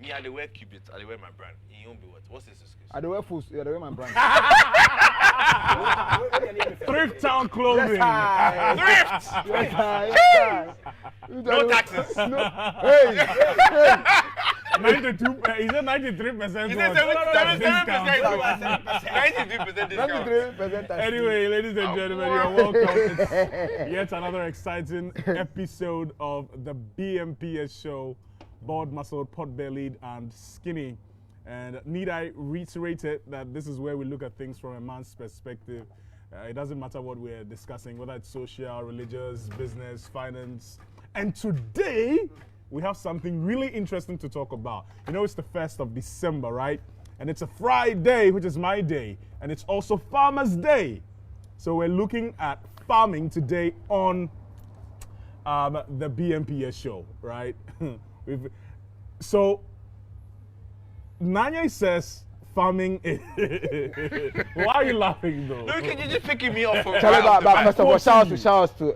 Me, I wear Cubit, I wear my brand. You won't be what? What's this excuse? I wear fools, I wear my brand. Thrift Town Clothing. Thrift! No taxes. No. Hey. 92. He said 93%. He said 77% discount. 93% discount. 93% Anyway, ladies and gentlemen, you're welcome. It's yet another exciting episode of the BMPS show. Board muscled, pot-bellied, and skinny. And need I reiterate it that this is where we look at things from a man's perspective. It doesn't matter what we're discussing, whether it's social, religious, business, finance. And today, we have something really interesting to talk about. You know, it's the 1st of December, right? And it's a Friday, which is my day. And it's also Farmer's Day. So we're looking at farming today on the BMPS show, right? So, Nanya says farming is... Why are you laughing though? No, you're just picking me off. First of all, shout out to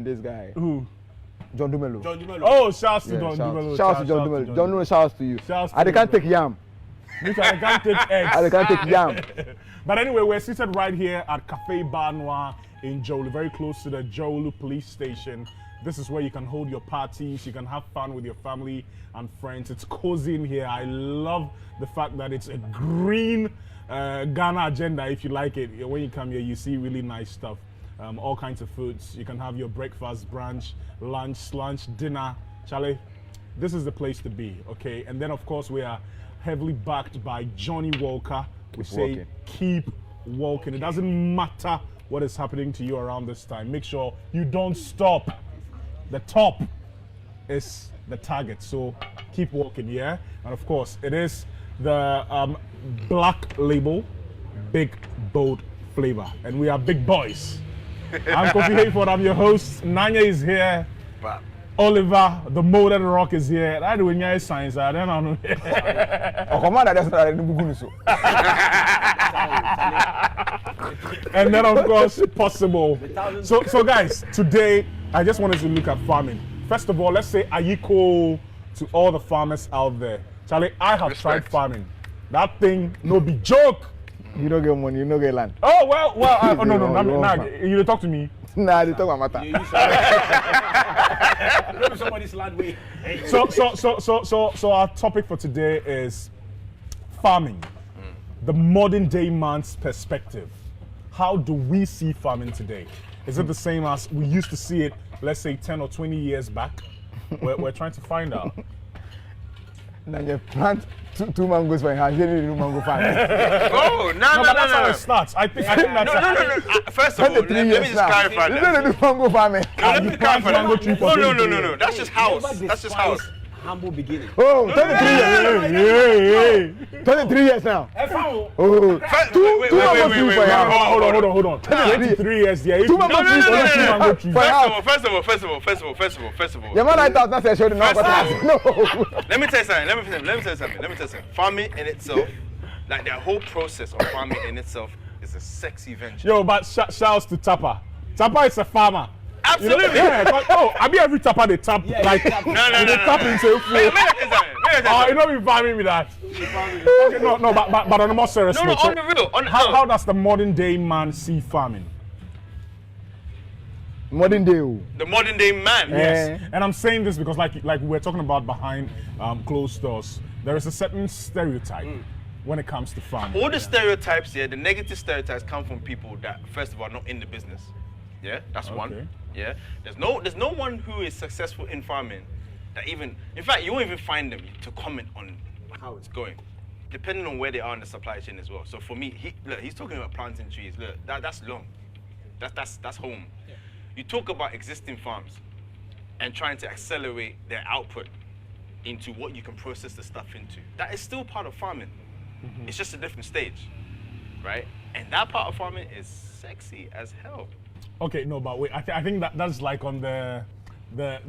this guy. Who? John Dumelo. Oh, shouts to John Dumelo. Shout out to John Dumelo. John Dumelo, shout out to you. Shouts to I can't take yam. I can't take eggs. I can't take yam. But anyway, we're seated right here at Cafe Bar Noir in Jolu, very close to the Jolu police station. This is where you can hold your parties, you can have fun with your family and friends. It's cozy in here. I love the fact that it's a green Ghana agenda, if you like it. When you come here, you see really nice stuff. All kinds of foods. You can have your breakfast, brunch, lunch, dinner. Charlie, this is the place to be, okay? And then, of course, we are heavily backed by Johnny Walker. We say, keep walking. It doesn't matter what is happening to you around this time. Make sure you don't stop. The top is the target, so keep walking, yeah? And of course, it is the black label, big, bold flavor. And we are big boys. I'm Kofi Hayford, I'm your host. Nanya is here. Wow. Oliver, the modern rock is here. I do any science, I don't know. And then of course, possible. So guys, today I just wanted to look at farming. First of all, let's say Ayiko to all the farmers out there. Charlie, I have tried farming. That thing no be joke. You don't get money, you don't get land. Oh well, you talk to me. Nah, they talk about matter. Somebody's land way. So our topic for today is farming, the modern day man's perspective. How do we see farming today? Is it the same as we used to see it, let's say 10 or 20 years back? We're trying to find out. Now you plant two mangoes for your house, you need a mango farm. Oh, no, that's how it starts. I think that's no. First of all, let me just clarify that. You don't do mango farming. Let me clarify mango tree for No. That's just house. That's just house. Humble beginning. Oh, 23 years. 23 years now. Oh, two mango trees for your house. Hold on. 23 years, yeah. Two mango trees for your house. First of all. Your man like that, not say show the no. Let me tell you something. Farming in itself, like the whole process of farming in itself is a sexy venture. Yo, but shouts to Tapa. Tapa is a farmer. Absolutely. You know, yeah, I mean every tapper they tap No. They tap into food. You know we farming with that. Okay, no, but on a more serious note. On the real. How does the modern day man see farming? Modern day. The modern day man. Yes. And I'm saying this because like we're talking about behind closed doors, there is a certain stereotype when it comes to farming. All the stereotypes here, the negative stereotypes come from people that first of all are not in the business. Yeah, that's one. Yeah, there's no one who is successful in farming that in fact, you won't even find them to comment on how it's going, depending on where they are in the supply chain as well. So for me, he's talking about planting trees. Look, that's long. That's home. Yeah. You talk about existing farms and trying to accelerate their output into what you can process the stuff into. That is still part of farming. Mm-hmm. It's just a different stage, right? And that part of farming is sexy as hell. Okay, no, but wait. I think that's like on the. I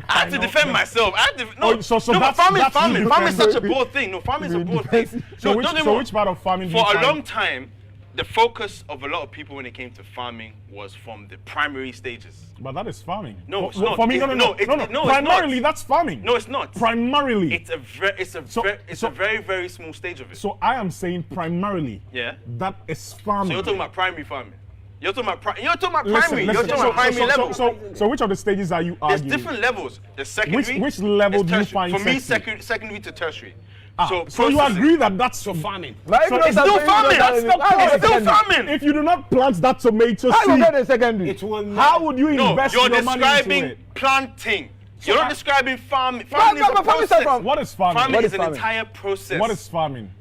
have to defend myself. Farming is such a broad thing. No, farming is a broad thing. So which part of farming? For a long time, the focus of a lot of people when it came to farming was from the primary stages. But that is farming. No, it's not. For me, It's- no. it's not. Primarily, that's farming. No, it's not. Primarily. It's a very, very small stage of it. So I am saying primarily. Yeah. That is farming. So you're talking about primary farming. You're talking about primary. You're talking Listen, about primary level. So which of the stages are you There's arguing? different levels. The secondary. Which level is do you tertiary. find For me, sexy? secondary to tertiary. So you processing. agree that that's So farming. Like, So if you it's don't still start farming. saying That's that, still how It's will still secondary? farming. if you do not plant that tomato How will seed, get the secondary? It will not. how would you No, invest you're your money into describing it? planting. You're not describing farming. Farming Farming is a start process. from- What is farming? Farming What is is an farming? entire process. What is farming?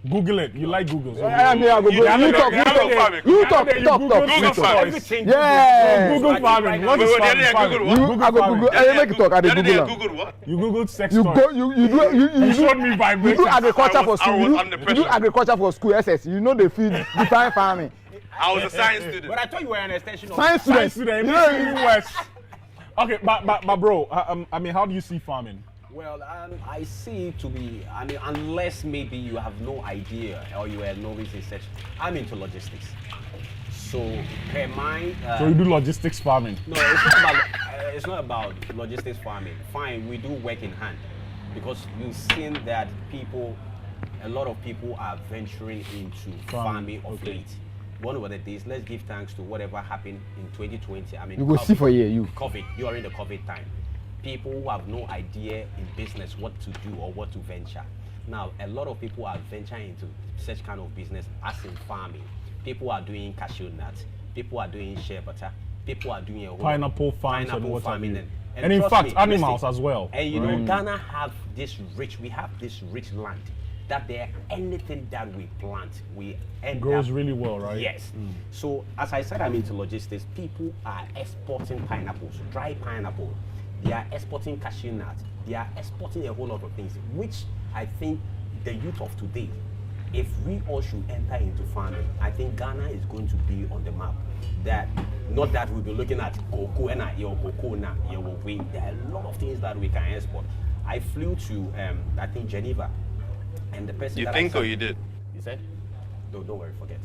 Google it. You like Google. So I mean, I go You go. haven't- You talk. you You haven't talk. farming. You You talk. Google Talk. Google farming. Everything. Yeah. Google farming. What Wait, is wait, farming? yeah, Farming. Google what? You, Google I go farming. Google. I make it talk. I The dey other day I Google. Googled what? You Googled sex You toys. go. You showed me do vibration. agriculture I for was- I school. was You under do pressure. agriculture for school. SS. You know they feed define farming. I was a science student. But I thought you were an extension of. Science Science students. student. You You know, West. Okay, but bro, I mean, how do you see farming? Well, I see it to be, I mean, unless maybe you have no idea or you are a novice in such, I'm into logistics. So, per my... So you do logistics farming. No, it's not about logistics farming. Fine, we do work in hand. Because you've seen that a lot of people are venturing into farming of late. One of the days, let's give thanks to whatever happened in 2020. I mean, You go see for here. You. COVID, you are in the COVID time. People who have no idea in business what to do or what to venture. Now, a lot of people are venturing into such kind of business as in farming. People are doing cashew nuts. People are doing shea butter. People are doing a whole Pineapple farms and pineapple what have farming. you. And And in trust fact, me, animals listen, as well. And you know, Ghana have this rich land that there anything that we plant, we end Grows up really well, right? Yes. So as I said, I'm into logistics. People are exporting pineapples, dry pineapple. They are exporting cashew nuts. They are exporting a whole lot of things, which I think the youth of today, if we all should enter into farming, I think Ghana is going to be on the map. That not that we'll be looking at cocoa and your cocoa now. There are a lot of things that we can export. I flew to I think Geneva, and the person. You that think I or saw- you did? You said? No, don't worry, forget.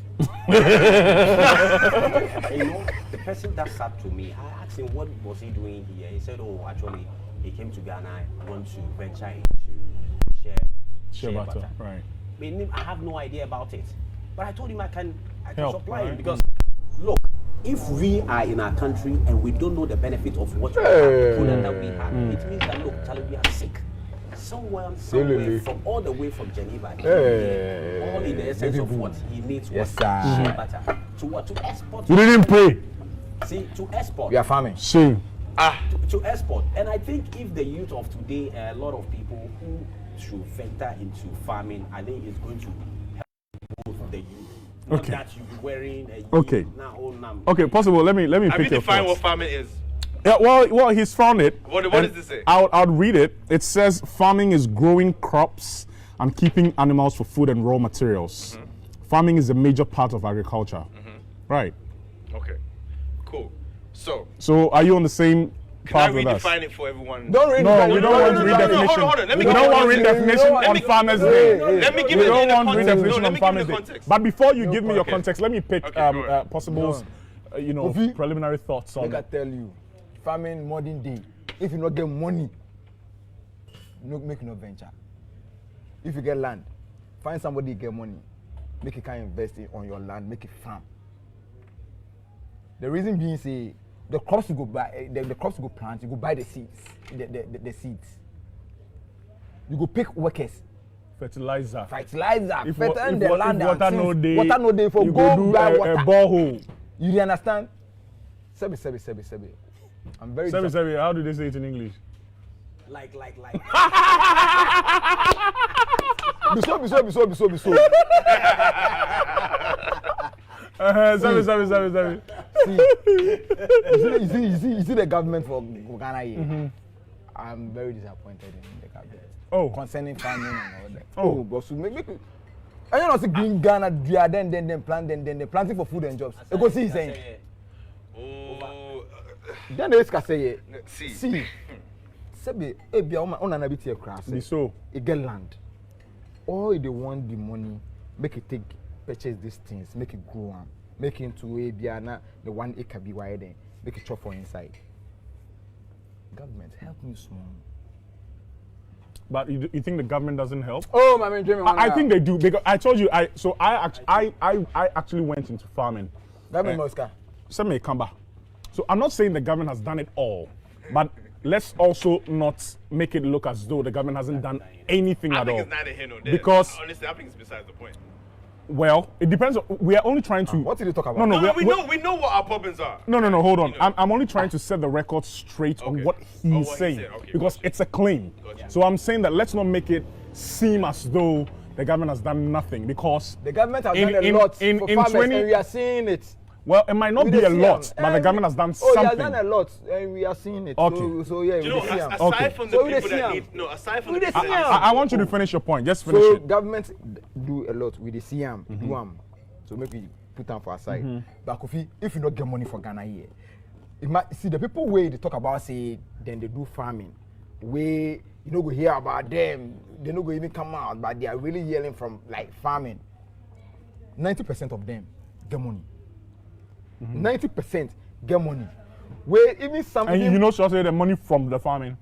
You know, the person that sat to me, I asked him what was he doing here. He said, "Oh, actually, he came to Ghana and want to venture into shea butter." Right. I have no idea about it, but I told him I can Help, supply him right? because look, if we are in our country and we don't know the benefit of what we have, the product that we have, it means that look, Charlie, we are sick. Somewhere from all the way from Geneva, all in the essence of what he needs was shea butter. To what? To export. You didn't pray. See, to export. We are farming. See. To export. And I think if the youth of today, a lot of people who should venture into farming, I think it's going to help both the youth. Not Okay. that you be wearing a Okay. now. Okay, possible. Let me Have pick you your defined what thoughts. farming is? Yeah, well, he's found it. What And does this say? I'll read it. It says farming is growing crops and keeping animals for food and raw materials. Farming is a major part of agriculture. Right. Okay, cool. So are you on the same Can I path with us? redefine it for everyone? Don't read. No, we don't want no, read no, definition. hold on. Let me We give don't you want read context. definition Let on me- Farmers Hey, Day. Let me give We you don't the want read context. definition No, let on me give Farmers you Day. the context. But before you give me your Okay. context, let me pick Okay, go ahead. possible, Kofi, preliminary thoughts on Like I it. tell you, farming modern day. If you not get money, make no venture. If you get land, find somebody get money, make it kind of invest it on your land, make it farm. The reason being, say the crops you go buy, the crops you go plant, you go buy the seeds, the seeds. You go pick workers, Fertilizer. fertilizer, If fertilize the land and water no things. day, Water no day for you go do buy a water. borehole. You dey understand? Sebi. I'm very Sorry, how do they say it in English? Like. Biso. Sorry. You see the government for Ghana here. I'm very disappointed in the government. Oh. Concerning farming and all that. Oh. But so make and you know, see green Ghana, then plant, then planting for food and jobs. You go see he's saying. Oh, Then the iska say, see. Sebi, ebia ona na biti e Be so. e get land. All they want the money, make it take purchase these things, make it grow on, make it into a biana, the 1 acre be wide then, make it chop for inside. Government, help me small. But you think the government doesn't help? Oh, my man, dreaming. I think they do because I told you. I actually went into farming. Government Mosca. Send me a kamba. So I'm not saying the government has done it all, but let's also not make it look as though the government hasn't done anything at all. I think it's neither here nor there. Because honestly, I think it's besides the point. Well, it depends. We are only trying to. What did you talk about? No, we know what our problems are. No, hold on. I'm only trying to set the record straight on what he's saying because it's a claim. Gotcha. So I'm saying that let's not make it seem as though the government has done nothing because the government has done a lot for farmers, and we are seeing it. Well, it might not be a lot, but the government has done something. Oh, he has done a lot, and we are seeing it. Okay. So yeah, you know, aside okay. from the people that need, aside from the people I want you to finish your point. Just finish so it. government do a lot with the CM, do so maybe put them for aside. But Kofi, if you not get money for Ghana here, see the people where they talk about say then they do farming, where you know go hear about them, they no go even come out, but they are really yelling from like farming. 90% of them get money. 90% get money. Where even some and you know, so say the money from the farming.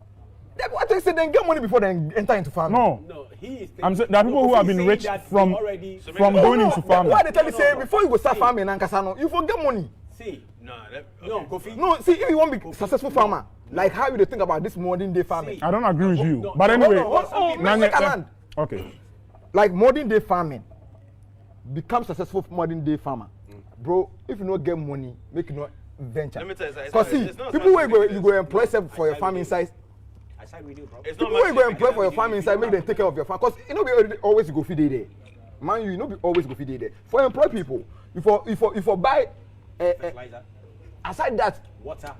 What they say, then get money before they enter into farming. No, he is. I'm saying there are people who have been rich from going into farming. Why they tell you say before you go start farming and Kasano, you forget money. See, Kofi. No, see if you want to be successful farmer, like how you think about this modern day farming. I don't agree with you, but anyway. Okay. Like modern day farming, become successful modern day farmer, bro. If you not get money, make you not venture. Let me tell you, because see, people where you go employ for your farming size. People where you go employ for your farming side, make them take care of your farm. Because you know, be always go feed there. Man, you know, be always go feed there. For employ people, if you buy, aside that, water,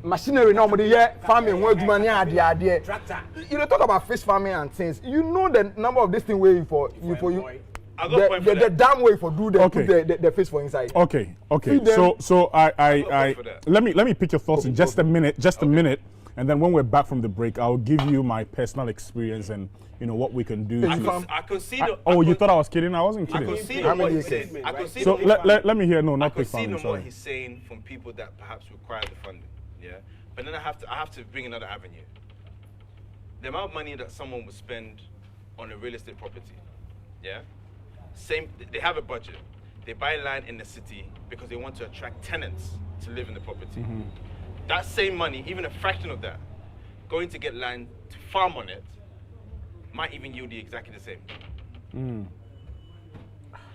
machinery now, but the farming, where do money are tractor. You don't talk about fish farming and things. You know the number of this thing where for you. The damn way for do the put the fish for inside. Okay. So I let me pick your thoughts in just a minute, and then when we're back from the break, I'll give you my personal experience and you know what we can do. I could see the. You thought I was kidding? I wasn't kidding. I could see what he's saying. So let me hear. No, not pig farming. I could see what he's saying from people that perhaps require the funding. Yeah, but then I have to bring another avenue. The amount of money that someone would spend on a real estate property. Yeah. They have a budget. They buy land in the city because they want to attract tenants to live in the property. That same money, even a fraction of that, going to get land to farm on it, might even yield you exactly the same.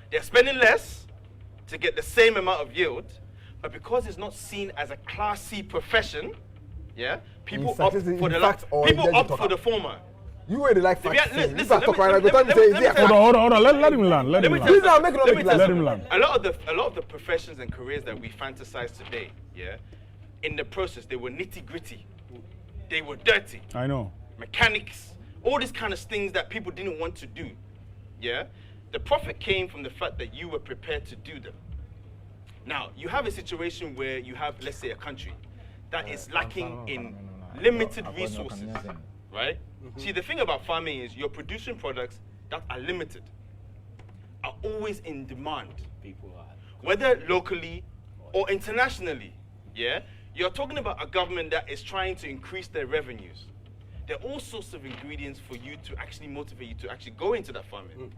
They're spending less to get the same amount of yield, but because it's not seen as a Class C profession, yeah, people opt for the former. You really like facts. Hold on. Let him land. Let him land. A lot of the professions and careers that we fantasize today, yeah, in the process they were nitty gritty, they were dirty. I know. Mechanics, all these kind of things that people didn't want to do, yeah. The profit came from the fact that you were prepared to do them. Now you have a situation where you have, let's say, a country that is lacking in limited resources, right? See, the thing about farming is you're producing products that are limited, are always in demand, whether locally or internationally, yeah? You're talking about a government that is trying to increase their revenues. There are all sorts of ingredients for you to actually motivate you to actually go into that farming.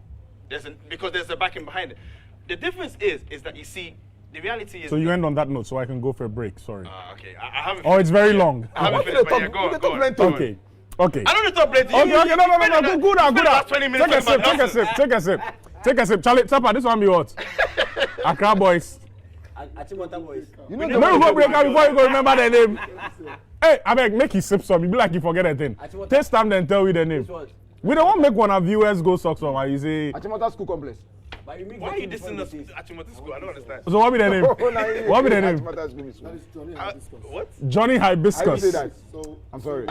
Because there's a backing behind it. The difference is that you see, the reality is. So you end on that note, so I can go for a break. Sorry. Okay, I haven't. Oh, it's very long. I haven't finished. But yeah, go on. Okay. I don't need to talk plenty. Okay. No. Good out. 20 minutes. Take a sip. Charlie, Tapa, this one be what? Accra boys. Boys. You know no, go break out before you go remember the name. Hey, I beg, make you sip some. You be like you forget a thing. Taste time, then tell me the name. We don't want to make one of viewers go suck some. You say. Achimota School Complex. Why are you dissing us at Achimota School? I don't understand. So what be the name? What be the name? What? Johnny Hibiscus. I say that. So, I'm sorry.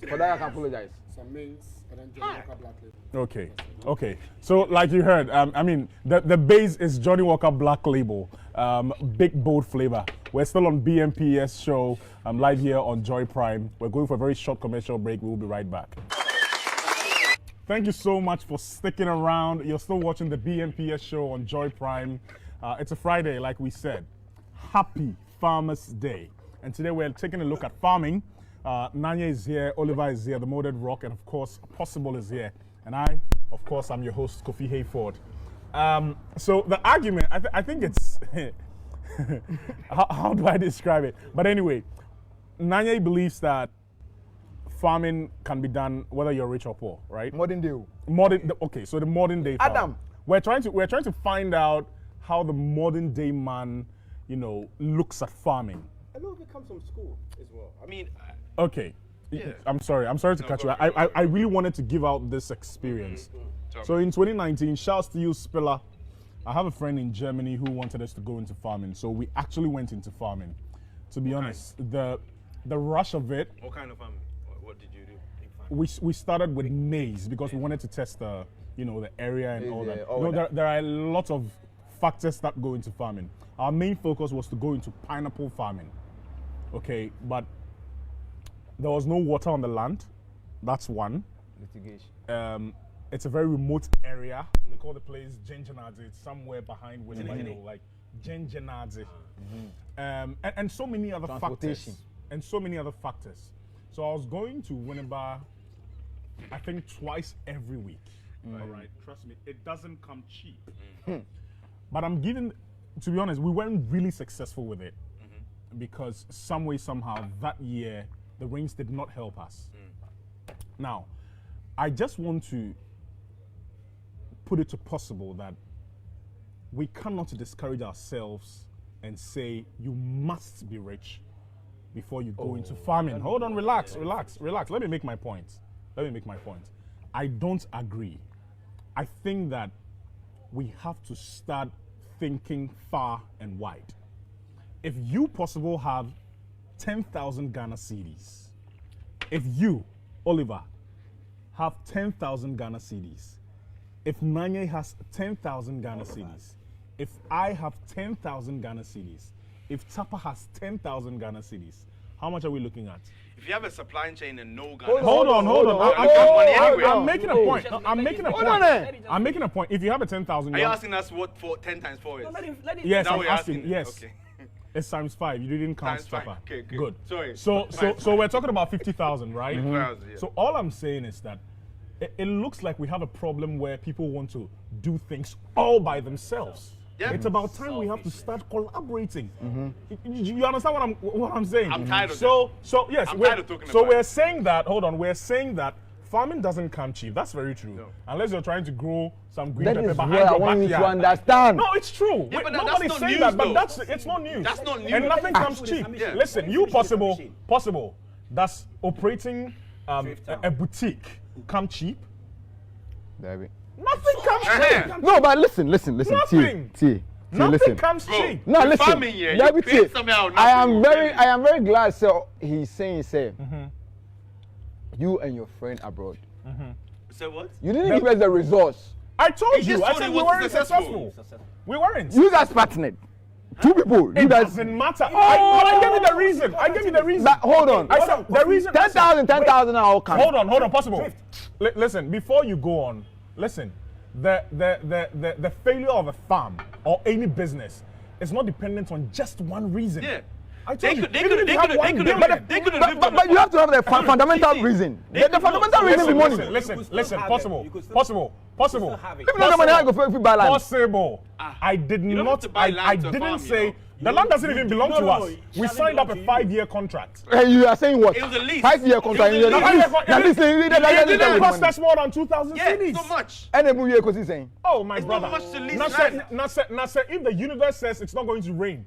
For that I can apologize. Some mints and then Johnny Walker Black Label. Okay. So like you heard, I mean, the base is Johnny Walker Black Label, big bold flavor. We're still on BMPS show, live here on Joy Prime. We're going for a very short commercial break. We will be right back. Thank you so much for sticking around. You're still watching the BMPS show on Joy Prime. It's a Friday, like we said. Happy Farmers Day. And today we're taking a look at farming. Nanya is here, Oliver is here, the Molded Rock, and of course, Possible is here. And I, of course, I'm your host, Kofi Hayford. So the argument, I think it's, how do I describe it? But anyway, Nanya believes that farming can be done whether you're rich or poor, right? Modern day. Okay, so the modern day farm. Adam. We're trying to find out how the modern day man, looks at farming. A lot of it comes from school as well. I mean, Okay. Yeah. I'm sorry to cut you. I really wanted to give out this experience. So in 2019, shouts to you, Spiller. I have a friend in Germany who wanted us to go into farming. So we actually went into farming. To be honest, the rush of it. what kind of farming? What did you do? We started with maize because we wanted to test the area and all that. all that. There are a lot of factors that go into farming. Our main focus was to go into pineapple farming. Okay, but there was no water on the land. That's one. Litigation. It's a very remote area. They call the place Gengenadze. It's somewhere behind where like Gengenadze. And so many other factors. And so many other factors. So I was going to Winneba, I think twice every week. All right, trust me, it doesn't come cheap. But to be honest, we weren't really successful with it because some way, somehow, that year, the rains did not help us. Now, I just want to put it to Possible that we cannot discourage ourselves and say you must be rich before you go into farming. Hold on, relax. Let me make my point. I don't agree. I think that we have to start thinking far and wide. If you, Possible, have 10,000 Ghana cedis, if you, Oliver, have 10,000 Ghana cedis, if Nanye has 10,000 Ghana cedis, if I have 10,000 Ghana cedis, if Tapa has 10,000 Ghana cedis, how much are we looking at? If you have a supply chain and no Ghana, Hold on. I'm making a point. I'm making a point. If you have a 10,000, are you asking us what for 10 times 4 is? yes, Now I'm we're asking. asking. Yes, Okay. it's times 5. You didn't count Times five. Tapa. Okay, good. Sorry. So we're talking about 50,000, right? 50,000, yeah. So all I'm saying is that it looks like we have a problem where people want to do things all by themselves. Yeah. It's about time we have to start collaborating. You understand what I'm saying? I'm tired of So yes, I'm tired of talking so about we're it. saying that. Hold on, we're saying that farming doesn't come cheap. That's very true. No. Unless you're trying to grow some green That pepper is behind what I your want you to backyard. understand. No, it's true. Yeah, but Nobody's that's not saying news, that, but though. it's not news. That's not news. And nothing comes Ah. cheap. Yeah. Listen, you Possible. That's operating a boutique come cheap. David. Nothing comes cheap. No, but listen. Nothing. T. Nothing Listen. comes Bro, cheap. No, with listen. farming, yeah, Yeah, you but pay see, somehow, I nothing am very glad. So he's saying, you and your friend abroad. So what? You didn't give us the resource. I told He you. just I told said you we what's weren't successful. successful. We weren't. You guys partnered. 2 people. It You guys. doesn't matter. I gave you the reason. But hold on. I said the reason. 10,000 are all coming. Hold on, Possible. Listen, before you go on, listen. The failure of a farm or any business is not dependent on just one reason. Yeah. I told you. They could have But you have to have the fundamental reason. The fundamental reason is money. Listen, Possible. If not the money, I go for buy land. Possible. I did don't have not. to buy land I to a didn't farm, say you know. the land doesn't even belong to us. it We doesn't signed up belong a to you. 5-year contract. And you are saying what? It was a lease. 5-year contract. It was a lease. It didn't cost us more than 2,000 Yeah, cedis. so much. And every year, because he's saying. Oh my It's not brother. much to lease Nasa, land. if the universe says it's not going to rain,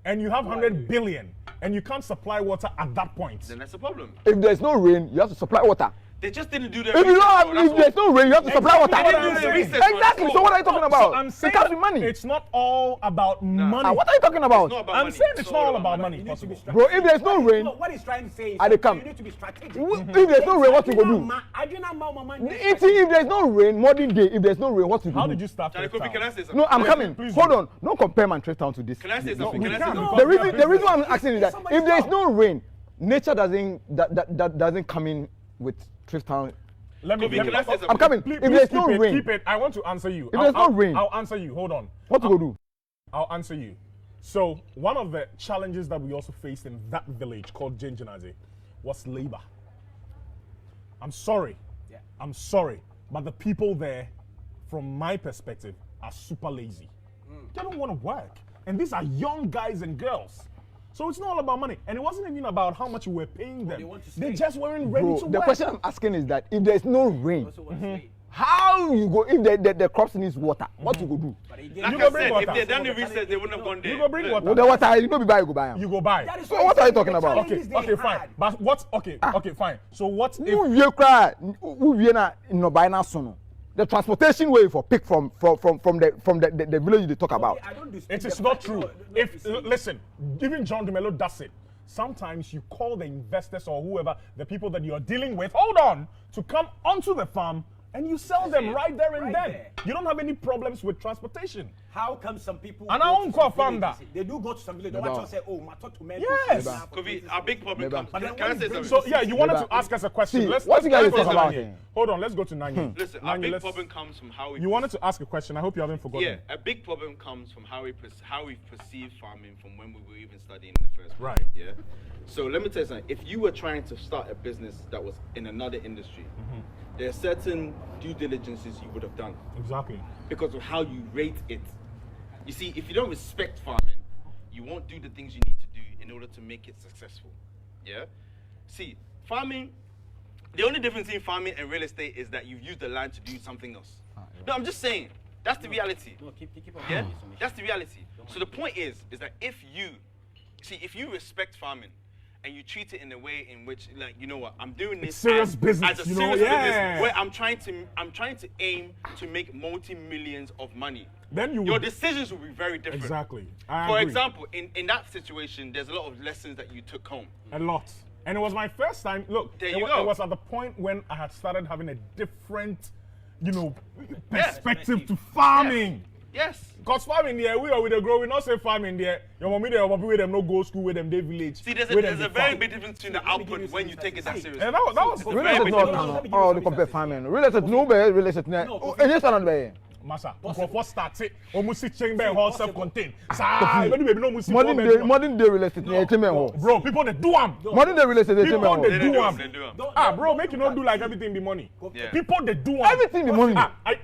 and you have 100 billion, and you can't supply water at that point, Then that's a problem. If there's no rain, you have to supply water. They just didn't do their If you research, don't have, bro, that's if there's no rain, you have to supply water. Exactly what I'm They didn't do their saying. research. Exactly. So what are you talking about? I'm It saying can't be money. it's not all about money. What are you talking about? It's not about I'm money. saying it's not all about money. You need to be Possible. Bro, if there's no rain, What he's trying to say is I dey come. you need to be strategic. if there's no rain, what you go do? I do not know, If there's no rain, modern day, if there's no rain, what you How do? did you start? Charlie Cape Kofi, can I Town? say something? No, I'm coming. please Hold do. on. Don't compare Manchester Town to this. Can I say something? we Can I say can't, something? because The reason I'm asking is that Somebody if there's stop. no rain, nature doesn't come in with Thrift Town Let me. Can I say something? I'm coming. Please, If there's no keep it, rain, keep it. I want to answer you. If there's no rain, I'll answer you. Hold on. what to go do? I'll answer you. So one of the challenges that we also faced in that village called Jinjinaze was labor. I'm sorry. Yeah. I'm sorry. But the people there, from my perspective, are super lazy. They don't want to work. And these are young guys and girls. So it's not all about money. And it wasn't even about how much we were paying them. They just weren't ready Bro, to the work. question I'm asking is that if there's no rain, how you go, if the crops needs water, what you go do? Like You I go bring said, water. if they done the research, they wouldn't have gone there. You go bring water. Well, the water, you know, be buy, you go buy 'em. You go buy. So what are you talking about? Okay, fine. But what? Okay, fine. So what if? Who cry? Who na no buy na sono? The transportation way for pick from the village they talk about. It is not true. If listen, even John DeMello does it. Sometimes you call the investors or whoever, the people that you're dealing with, hold on, to come onto the farm and you sell them right there and then. You don't have any problems with transportation. How come some people And go I to won't some go farm villages? that. They do go to some village. They Never. watch us say, oh, my talk to men. Yes. Kobe, our big problem comes. But then Can I when say you bring- something? So yeah, you wanted Never. to ask us a question. See, let's what you guys go to talk about Nanye. here? Hold on, let's go to Nanye. Listen, our Nanye, big let's- problem comes from how we. You wanted to ask a question. I hope you haven't forgotten. Yeah, a big problem comes from how we perceive farming from when we were even studying in the first place. Right. Yeah. So let me tell you something. If you were trying to start a business that was in another industry, there are certain due diligences you would have done Exactly. because of how you rate it. You see, if you don't respect farming, you won't do the things you need to do in order to make it successful. Yeah. See, farming. The only difference between farming and real estate is that you've used the land to do something else. No, I'm just saying. That's the reality. No, keep on. Yeah, that's the reality. So the point is that if you respect farming and you treat it in a way in which, like, you know what, I'm doing this serious business, as a you know, serious yeah. business where I'm trying to aim to make multi-millions of money. Then you Your would- decisions will be very different. Exactly. I For agree. example, in that situation, there's a lot of lessons that you took home. A lot. And it was my first time. Look, There it you wa- go. it was at the point when I had started having a different, perspective to farming. Yes. Because farming there, we are with the grow, we not say farming there. Your mommy there, your mommy with them no go school with them, they village. See, there's with them a they very farm. big difference between the output when you take it that seriously. And that was Real very estate big not difference. all the compare farming. Real estate no be real estate. It just not be. Massa. First start it. Almost see chamber hall self-contained. Say, baby, no musi. Modern day real estate near Chime Hall. Bro, people they do am. Modern day real estate near Chime People Hall. they They do do am. they do 'em. Ah, bro, make you not do like everything be money. Yeah. People they do am. Everything be money.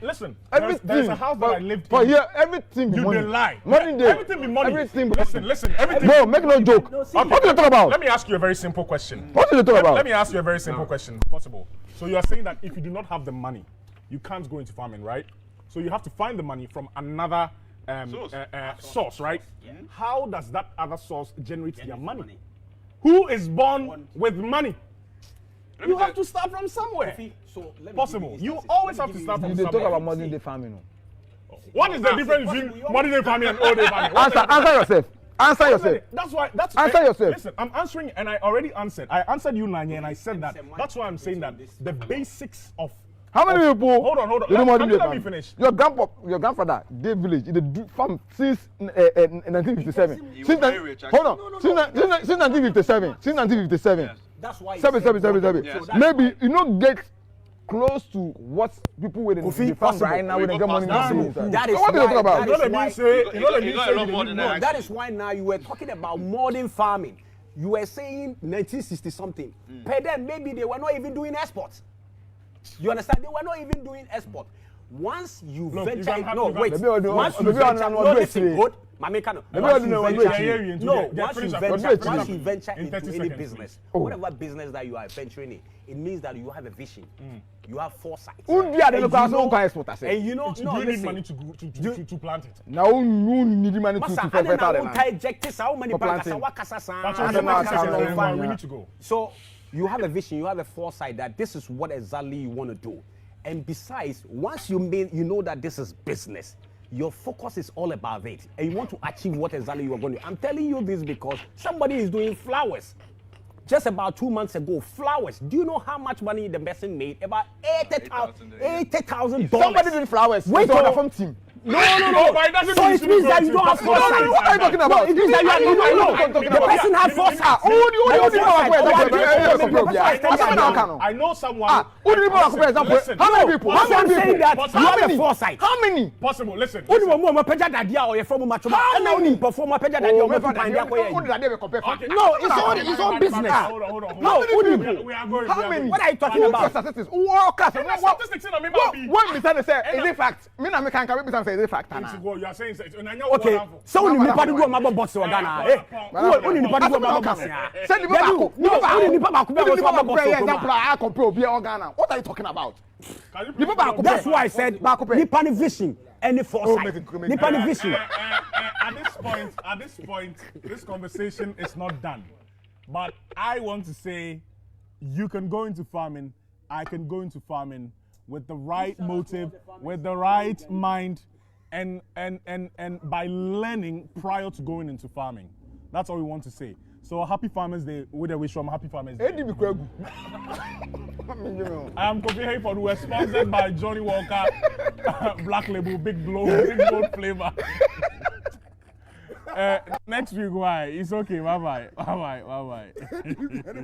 Listen, Everything. there's a house that I lived for in. here, everything be You money. dey lie. Modern day. Everything be money. Everything be Listen, everything. Bro, make no joke. What do you talk about? Let me ask you a very simple question. What do you talk about? Let me ask you a very simple question, possible. So you are saying that if you do not have the money, you can't go into farming, right? So you have to find the money from another source, right? How does that other source generate their money? Who is born with money? You have to start from somewhere. So let me Possible. give you You instances. always Let have me to give start you from They talk somewhere. about modern day farming. What is the difference between modern day farming and old day farming? What's the Answer yourself. Answer yourself. That's why. That's Answer yourself. Listen, I'm answering, and I already answered. I answered you, Nanye, and I said that. That's why I'm saying that the basics of. How many people? Hold on. You know modern day Let me farming? finish. Your grandfather, Dave Village, he do farm since 1957. He was Since very rich, hold on. Since 1957. Since 1957. That's why. Seven. Yes. Maybe you not get close to what people with the farm right now when they get money. That So what are you talking about? You know what I mean? Say, You you know what I got- mean? you got Say a lot you more didn't than know. that. That is why now you were talking about modern farming. You were saying 1960 something. Per then maybe they were not even doing exports. You understand? They were not even doing export. Once you Look, you venture, can have- no, you can- wait. Maybe I don't- Once you maybe I venture, don't no, know listen, what good. Mame Kano. Maybe Once I don't you know what venture- to hear you into No, get- get once you finished venture, after- once you venture in into 30 any seconds, business, Oh. whatever business that you are venturing in, it means that you have a vision. You have foresight. Who did the And local you know- export? I say. And you know, Do no, you need listen. money to plant it? Now who need money to Masa, for I don't better know than how eject this, how many For banks, planting. what kasa san, That's how what many I'm kasa saying. san, Yeah. We need to go. So you have a vision, you have a foresight that this is what exactly you want to do. And besides, once you know that this is business, your focus is all about it. And you want to achieve what exactly you are going to do. I'm telling you this because somebody is doing flowers. Just about 2 months ago, flowers. Do you know how much money the person made? About $80,000. Somebody did flowers. Wait, It's on the oh. farm team. No, but it doesn't So mean it you means shouldn't that go you to don't have personal foresight. life. What are you talking No, about? it means that you don't know. The person had foresight. I know someone. Who did for example? Listen, How many people? How many saying that you have a foresight? How many? Possible. Listen. Who do you want to pay that idea or from much? How many? Perform a pay that idea or Okay. No, it's all business. Hold on. No, who do you? We are going. How many? What are you talking about? Statistics. Statistics in a member. What Mr. say? Is it fact? Me na me can carry Mr. say is it fact? You are saying Okay, so when you nipa do go mabo box wa Ghana, eh? When you nipa do go mabo box ya. Say the Bible. What are you talking about? That's why I said nipa ni vision and the foresight. Nipa ni vision. At this point, this conversation is not done. But I want to say, you can go into farming. I can go into farming with the right motive, with the right mind, and by learning prior to going into farming. That's all we want to say. So happy Farmers Day with a wish from Happy Farmers Day. I am Kofi Hayford. We're sponsored by Johnny Walker, Black Label, Big Bold Flavor. Next week, why? It's okay. Bye bye.